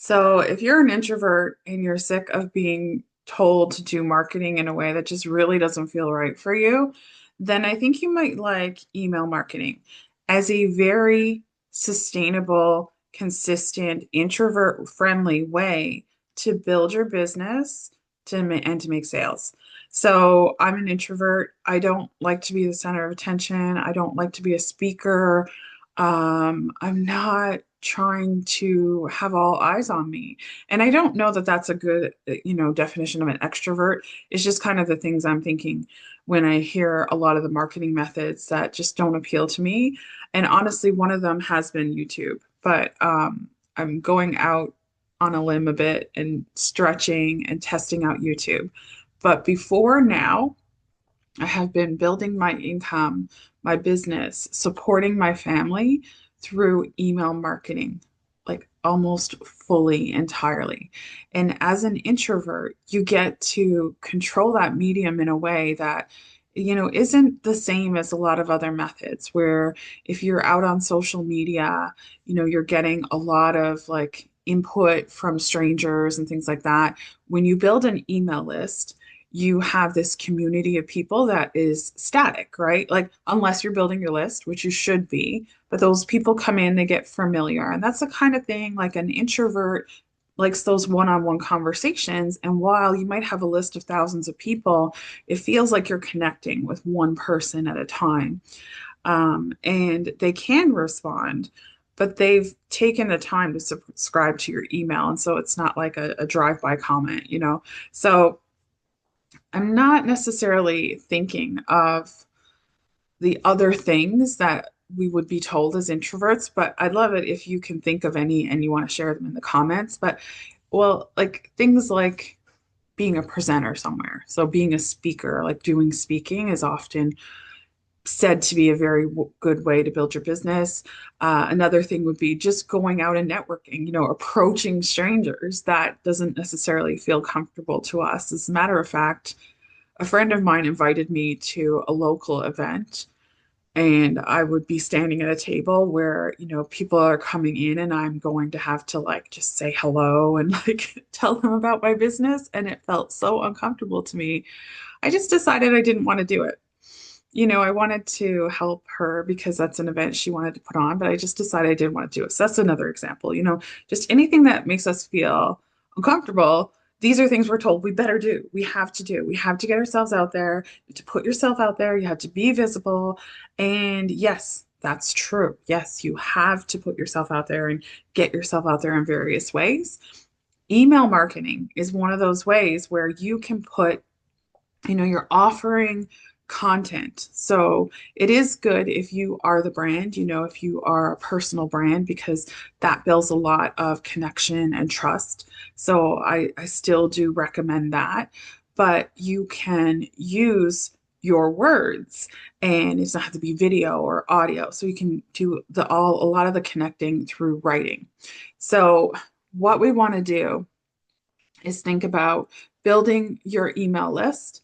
So, if you're an introvert and you're sick of being told to do marketing in a way that just really doesn't feel right for you, then I think you might like email marketing as a very sustainable, consistent, introvert-friendly way to build your business and to make sales. So, I'm an introvert. I don't like to be the center of attention. I don't like to be a speaker. I'm not trying to have all eyes on me. And I don't know that that's a good, definition of an extrovert. It's just kind of the things I'm thinking when I hear a lot of the marketing methods that just don't appeal to me. And honestly, one of them has been YouTube, but I'm going out on a limb a bit and stretching and testing out YouTube. But before now, I have been building my income, my business, supporting my family through email marketing, like almost fully, entirely. And as an introvert, you get to control that medium in a way that, isn't the same as a lot of other methods where if you're out on social media, you're getting a lot of like input from strangers and things like that. When you build an email list, you have this community of people that is static, right? Like, unless you're building your list, which you should be, but those people come in, they get familiar. And that's the kind of thing like an introvert likes those one-on-one conversations. And while you might have a list of thousands of people, it feels like you're connecting with one person at a time. And they can respond, but they've taken the time to subscribe to your email. And so it's not like a drive-by comment. So I'm not necessarily thinking of the other things that we would be told as introverts, but I'd love it if you can think of any and you want to share them in the comments. But, well, like things like being a presenter somewhere. So being a speaker, like doing speaking is often said to be a very good way to build your business. Another thing would be just going out and networking, approaching strangers. That doesn't necessarily feel comfortable to us. As a matter of fact, a friend of mine invited me to a local event, and I would be standing at a table where, people are coming in and I'm going to have to like just say hello and like tell them about my business. And it felt so uncomfortable to me. I just decided I didn't want to do it. I wanted to help her because that's an event she wanted to put on, but I just decided I didn't want to do it. So that's another example, just anything that makes us feel uncomfortable. These are things we're told we better do. We have to do. We have to get ourselves out there, to put yourself out there. You have to be visible. And yes, that's true. Yes, you have to put yourself out there and get yourself out there in various ways. Email marketing is one of those ways where you can put, you're offering content. So it is good if you are the brand, if you are a personal brand, because that builds a lot of connection and trust. So I still do recommend that. But you can use your words, and it doesn't have to be video or audio. So you can do a lot of the connecting through writing. So what we want to do is think about building your email list,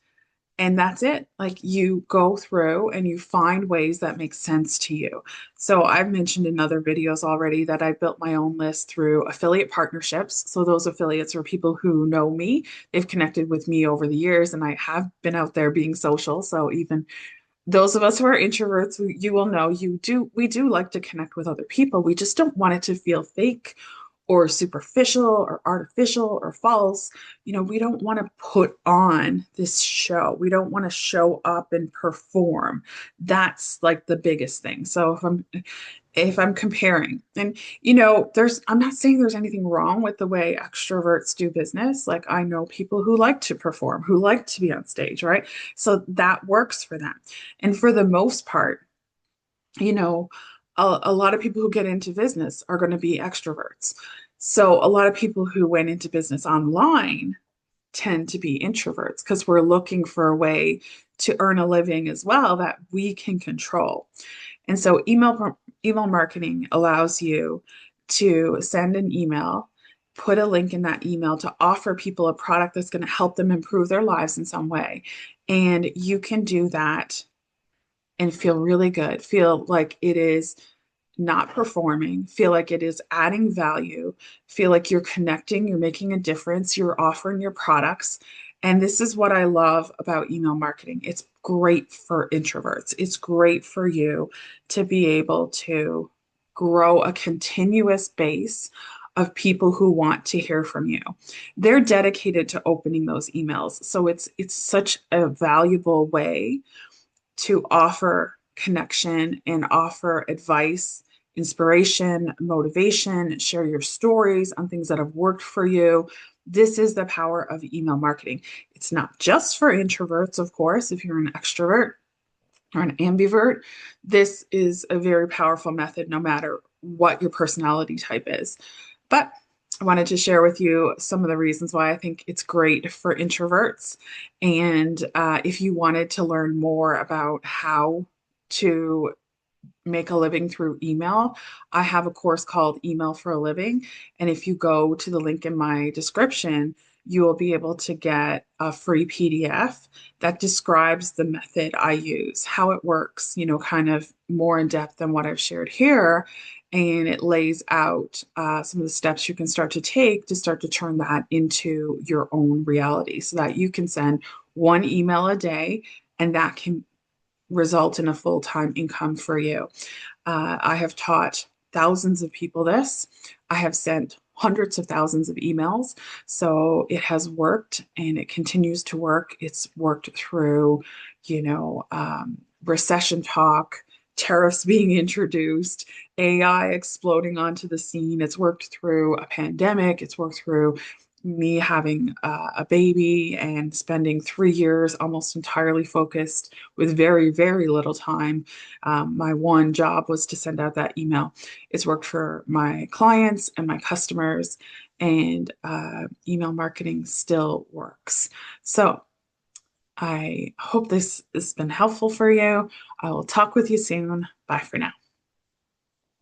and that's it. Like, you go through and you find ways that make sense to you. So I've mentioned in other videos already that I built my own list through affiliate partnerships. So those affiliates are people who know me. They've connected with me over the years, and I have been out there being social. So even those of us who are introverts, you will know we do like to connect with other people. We just don't want it to feel fake or superficial or artificial or false. We don't want to put on this show. We don't want to show up and perform. That's like the biggest thing. So if I'm comparing, and I'm not saying there's anything wrong with the way extroverts do business. Like, I know people who like to perform, who like to be on stage, right? So that works for them. And for the most part, you know, a lot of people who get into business are going to be extroverts. So a lot of people who went into business online tend to be introverts because we're looking for a way to earn a living as well that we can control. And so email marketing allows you to send an email, put a link in that email to offer people a product that's going to help them improve their lives in some way. And you can do that and feel really good, feel like it is not performing, feel like it is adding value, feel like you're connecting, you're making a difference, you're offering your products. And this is what I love about email marketing. It's great for introverts. It's great for you to be able to grow a continuous base of people who want to hear from you. They're dedicated to opening those emails. So it's such a valuable way to offer connection and offer advice, inspiration, motivation, share your stories on things that have worked for you. This is the power of email marketing. It's not just for introverts, of course. If you're an extrovert or an ambivert, this is a very powerful method no matter what your personality type is. But I wanted to share with you some of the reasons why I think it's great for introverts. And if you wanted to learn more about how to make a living through email, I have a course called Email for a Living. And if you go to the link in my description, you will be able to get a free PDF that describes the method I use, how it works, kind of more in depth than what I've shared here. And it lays out some of the steps you can start to take to start to turn that into your own reality so that you can send one email a day and that can result in a full-time income for you. I have taught thousands of people this. I have sent hundreds of thousands of emails. So it has worked and it continues to work. It's worked through, recession talk, tariffs being introduced, AI exploding onto the scene. It's worked through a pandemic. It's worked through me having a baby and spending 3 years almost entirely focused with very, very little time. My one job was to send out that email. It's worked for my clients and my customers, and email marketing still works. So I hope this has been helpful for you. I will talk with you soon. Bye for now.